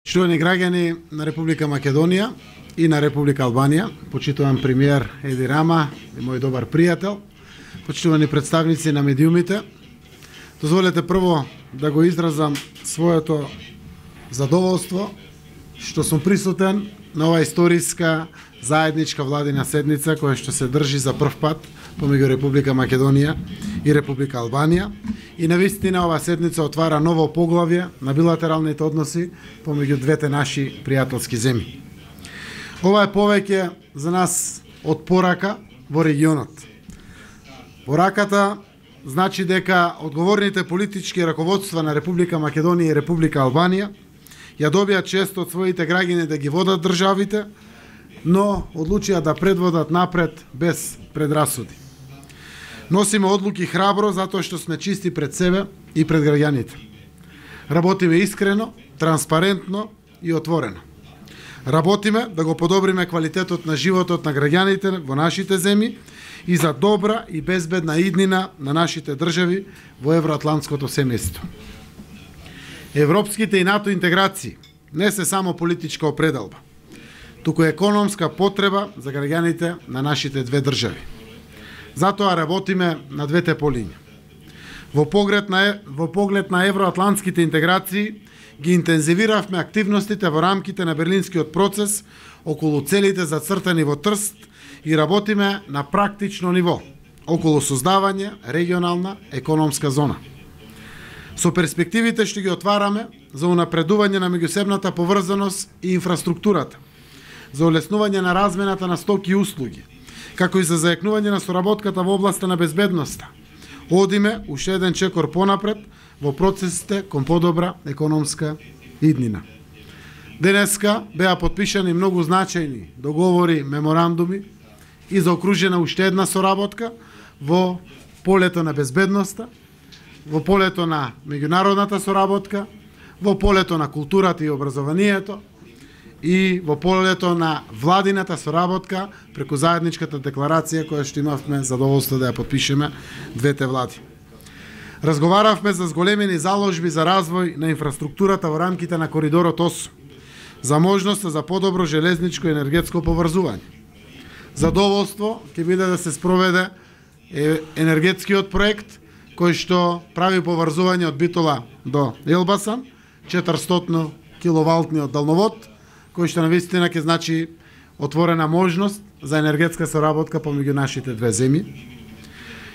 Почитувани граѓани на Република Македонија и на Република Албанија, почитуван премиер Еди Рама и мој добар пријател, почитувани представници на медиумите, дозволете прво да го изразам своето задоволство што сум присутен на оваа историска заедничка владина седница која што се држи за прв пат помеѓу Република Македонија и Република Албанија. И навистина оваа седница отвара ново поглавје на билатералните односи помеѓу двете наши пријателски земји. Ова е повеќе за нас од порака во регионот. Пораката значи дека одговорните политички раководства на Република Македонија и Република Албанија ја добија чест од своите граѓани да ги водат државите, но одлучија да предводат напред без предрасуди. Носиме одлуки храбро затоа што сме чисти пред себе и пред граѓаните. Работиме искрено, транспарентно и отворено. Работиме да го подобриме квалитетот на животот на граѓаните во нашите земји и за добра и безбедна иднина на нашите држави во евроатлантското семејство. Европските и НАТО интеграции не се само политичка определба, туку економска потреба за граѓаните на нашите две држави. Затоа работиме на двете полиња. Во поглед на евроатлантските интеграции ги интензивиравме активностите во рамките на Берлинскиот процес околу целите зацртани во Трст и работиме на практично ниво околу создавање регионална економска зона. Со перспективите што ги отвараме за унапредување на меѓусебната поврзаност и инфраструктурата, за олеснување на размената на стоки и услуги, како и за заекнување на соработката во областа на безбедноста, одиме уште еден чекор понапред во процесите кон подобра економска иднина. Денеска беа потпишани многу значајни договори, меморандуми и заокружена уште една соработка во полето на безбедноста, во полето на меѓународната соработка, во полето на културата и образованието и во полето на владината соработка преку заедничката декларација која што имавме задоволство да ја потпишеме двете влади. Разговаравме за зголемени заложби за развој на инфраструктурата во рамките на коридорот 8, за можноста за подобро железничко и енергетско поврзување. Задоволство ќе биде да се спроведе енергетскиот проект кој што прави поврзување од Битола до Елбасан, 400 киловолтниот далновод, кој што навистина ќе значи отворена можност за енергетска соработка помеѓу нашите две земји.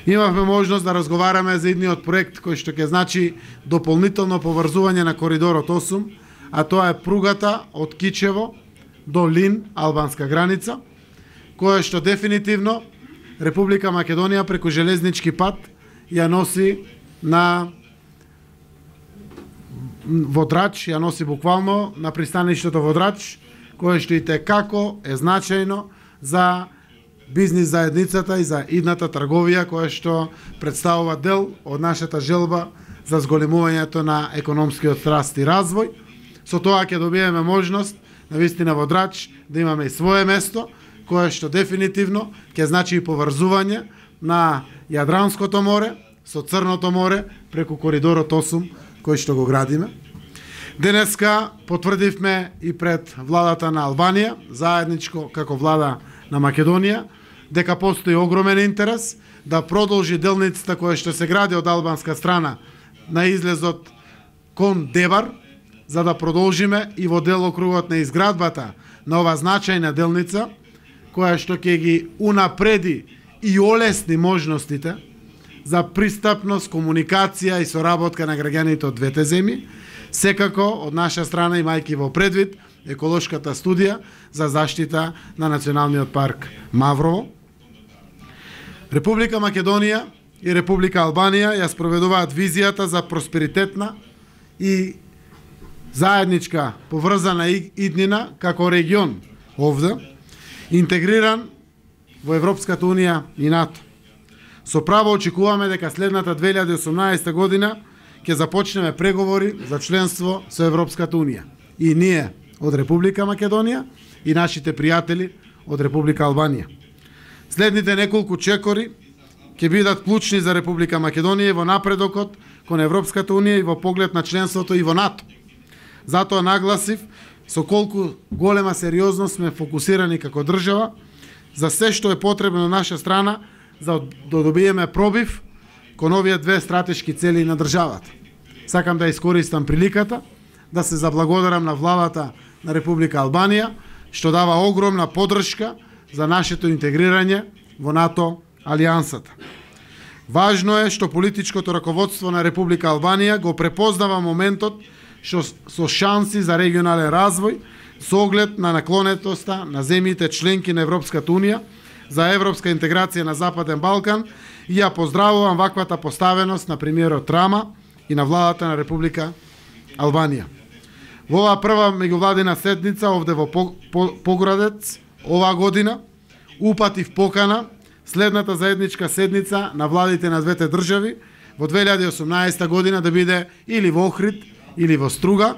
Имавме можност да разговараме за идниот проект кој што ќе значи дополнително поврзување на коридорот 8, а тоа е пругата од Кичево до Лин, албанска граница, која што дефинитивно Република Македонија преку железнички пат ја носи на Водрач, ја носи буквално на пристаништето Водрач, кое што и како е значајно за бизнис заедницата и за идната трговија, која што представува дел од нашата желба за зголемувањето на економскиот раст и развој. Со тоа ќе добиеме можност, навистина Водрач, да имаме и свое место, кое што дефинитивно ќе значи и поврзување на Јадранското море со Црното море преку коридорот 8 кој што го градиме. Денеска потврдивме и пред владата на Албанија, заедничко како влада на Македонија, дека постои огромен интерес да продолжи делницата која што се гради од албанска страна на излезот кон Дебар, за да продолжиме и во делокругот на изградбата на ова значајна делница, која што ќе ги унапреди и олесни можностите за пристапност, комуникација и соработка на граѓаните од двете земји, секако од наша страна имајќи во предвид еколошката студија за заштита на Националниот парк Маврово. Република Македонија и Република Албанија ја спроведуваат визијата за просперитетна и заедничка поврзана иднина како регион овде, интегриран во Европската унија и НАТО. Со право очекуваме дека следната 2018 година ќе започнеме преговори за членство со Европската унија. И ние од Република Македонија и нашите пријатели од Република Албанија. Следните неколку чекори ќе бидат клучни за Република Македонија во напредокот кон Европската унија и во поглед на членството и во НАТО. Затоа нагласив со колку голема сериозност сме фокусирани како држава за се што е потребно на наша страна за да добиеме пробив кон овие две стратешки цели на државата. Сакам да искористам приликата да се заблагодарам на владата на Република Албанија што дава огромна поддршка за нашето интегрирање во НАТО алијансата. Важно е што политичкото раководство на Република Албанија го препознава моментот што со шанси за регионален развој со оглед на наклонетоста на земјите членки на Европската Унија за европска интеграција на Западен Балкан и ја поздравувам ваквата поставеност на премиерот Рама и на владата на Република Албанија. Во оваа прва меѓувладина седница овде во Поградец оваа година упатив покана следната заедничка седница на владите на двете држави во 2018 година да биде или во Охрид или во Струга.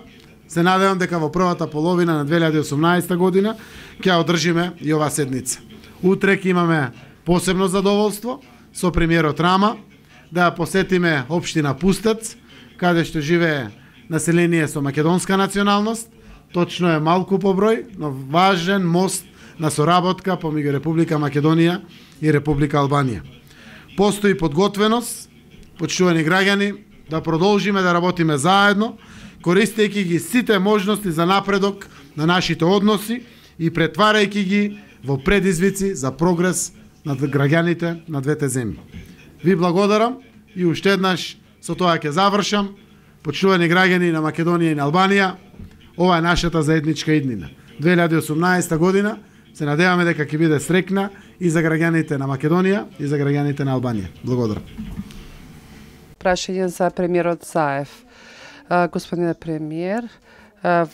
Се надевам дека во првата половина на 2018 година ќе ја одржиме и оваа седница. Утре ќе имаме посебно задоволство со премиерот Рама да ја посетиме општина Пустец, каде што живее население со македонска националност. Точно е малку по број, но важен мост на соработка помеѓу Република Македонија и Република Албанија. Постои подготвеност, почитувани граѓани, да продолжиме да работиме заедно, користејќи ги сите можности за напредок на нашите односи и претварајќи ги во предизвици за прогрес на граѓаните на двете земји. Ви благодарам и уште еднаш со тоа ќе завршам. Почитувани граѓани на Македонија и на Албанија, ова е нашата заедничка иднина. 2018 година се надеваме дека ќе биде среќна и за граѓаните на Македонија и за граѓаните на Албанија. Благодарам. Прашање за премиерот Заев. Господине премиер,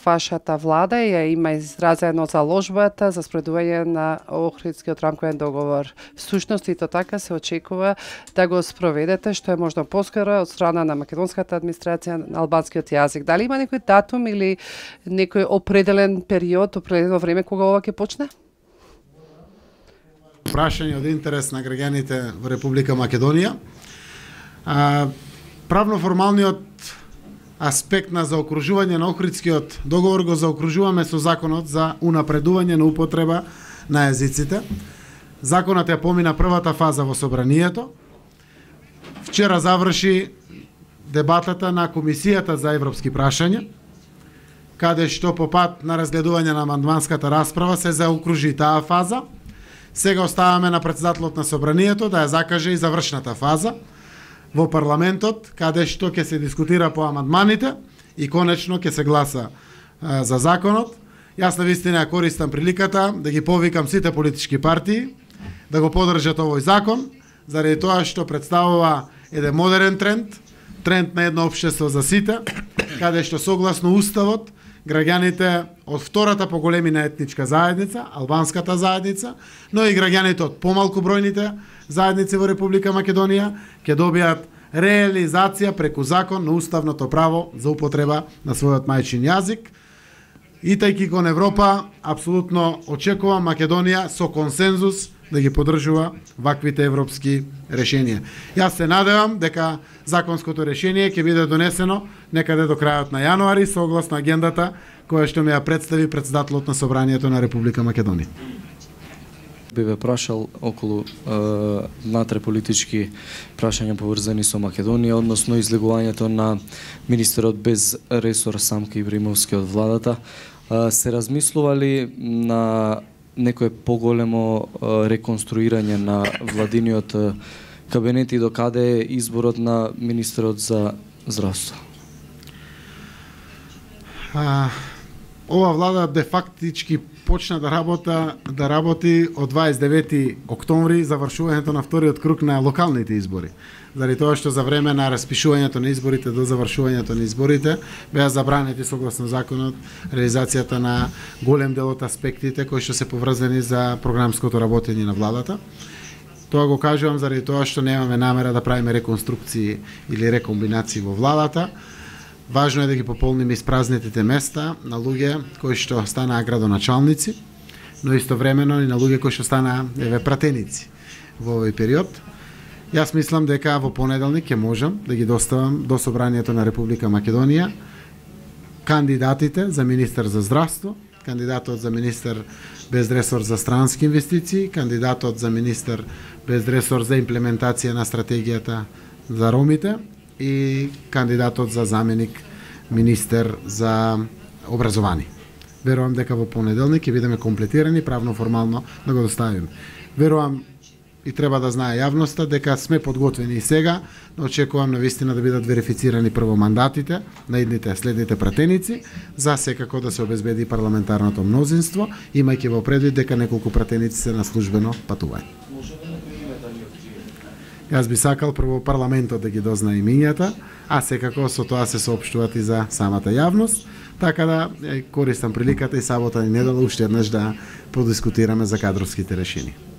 вашата влада ја има изразено заложбата за спроведување на Охридскиот рамковен договор. Всушност и то така се очекува да го спроведете што е можно поскоро од страна на македонската администрација на албанскиот јазик. Дали има некој датум или некој определен период, определено време кога ова ќе почне? Прашање од интерес на граѓаните во Република Македонија. Правно-формалниот аспект на заокружување на Охридскиот договор го заокружуваме со законот за унапредување на употреба на јазиците. Законот ја помина првата фаза во собранието. Вчера заврши дебатата на Комисијата за европски прашања, каде што по пат на разгледување на амандманската расправа се заокружи таа фаза. Сега оставаме на председателот на собранието да ја закаже и завршната фаза во парламентот, каде што ќе се дискутира по амандманите и конечно ќе се гласа за законот. Јас на вистина ја користам приликата да ги повикам сите политички партии да го поддржат овој закон, заради тоа што представува еден модерен тренд на едно општество за сите, каде што согласно уставот граѓаните од втората по големина етничка заедница, албанската заедница, но и граѓаните од помалку бројните заедници во Република Македонија ќе добијат реализација преку закон на уставното право за употреба на својот мајчин јазик. Итајќи кон Европа, апсолутно очекувам Македонија со консензус да ги поддржува ваквите европски решенија. Јас се надевам дека законското решение ќе биде донесено некаде до крајот на јануари согласно агендата која што ми ја представи председателот на Собранието на Република Македонија. Би ве прашал околу натреполитички прашања поврзани со Македонија, односно излегувањето на министерот без ресор Самка Ибримовски од владата. Се размислува ли на некое поголемо реконструирање на владиниот кабинет и докаде е изборот на министерот за здравство? Ова влада де фактички почна да работи од 29 октомври, завршувањето на вториот круг на локалните избори. Заради тоа што за време на распишувањето на изборите до завршувањето на изборите беа забранети согласно законот реализацијата на голем дел од аспектите кои што се поврзани за програмското работење на владата. Тоа го кажувам заради тоа што немаме намера да правиме реконструкции или рекомбинации во владата. Важно е да ги пополниме испразнетите места на луѓе кои што станаа градоначалници, но истовремено и на луѓе кои што станаа пратеници во овој период. Јас мислам дека во понеделник ќе можам да ги доставам до Собранието на Република Македонија кандидатите за министер за здравство, кандидатот за министер без ресор за странски инвестиции, кандидатот за министер без ресор за имплементација на стратегијата за ромите и кандидатот за заменик министер за образование. Верувам дека во понеделник ќе бидеме комплетирани правно формално да го доставиме. Верувам и треба да знае јавноста дека сме подготвени и сега, но очекувам навистина да бидат верифицирани прво мандатите на идните следните пратеници, за секако да се обезбеди парламентарното мнозинство, имајќи во предвид дека неколку пратеници се на службено патување. Јас би сакал прво парламентот да ги дознае имињата, а секако со тоа се соопштуваат и за самата јавност, така да користам приликата и сабота и недела уште еднаш да подискутираме за кадровските решенија.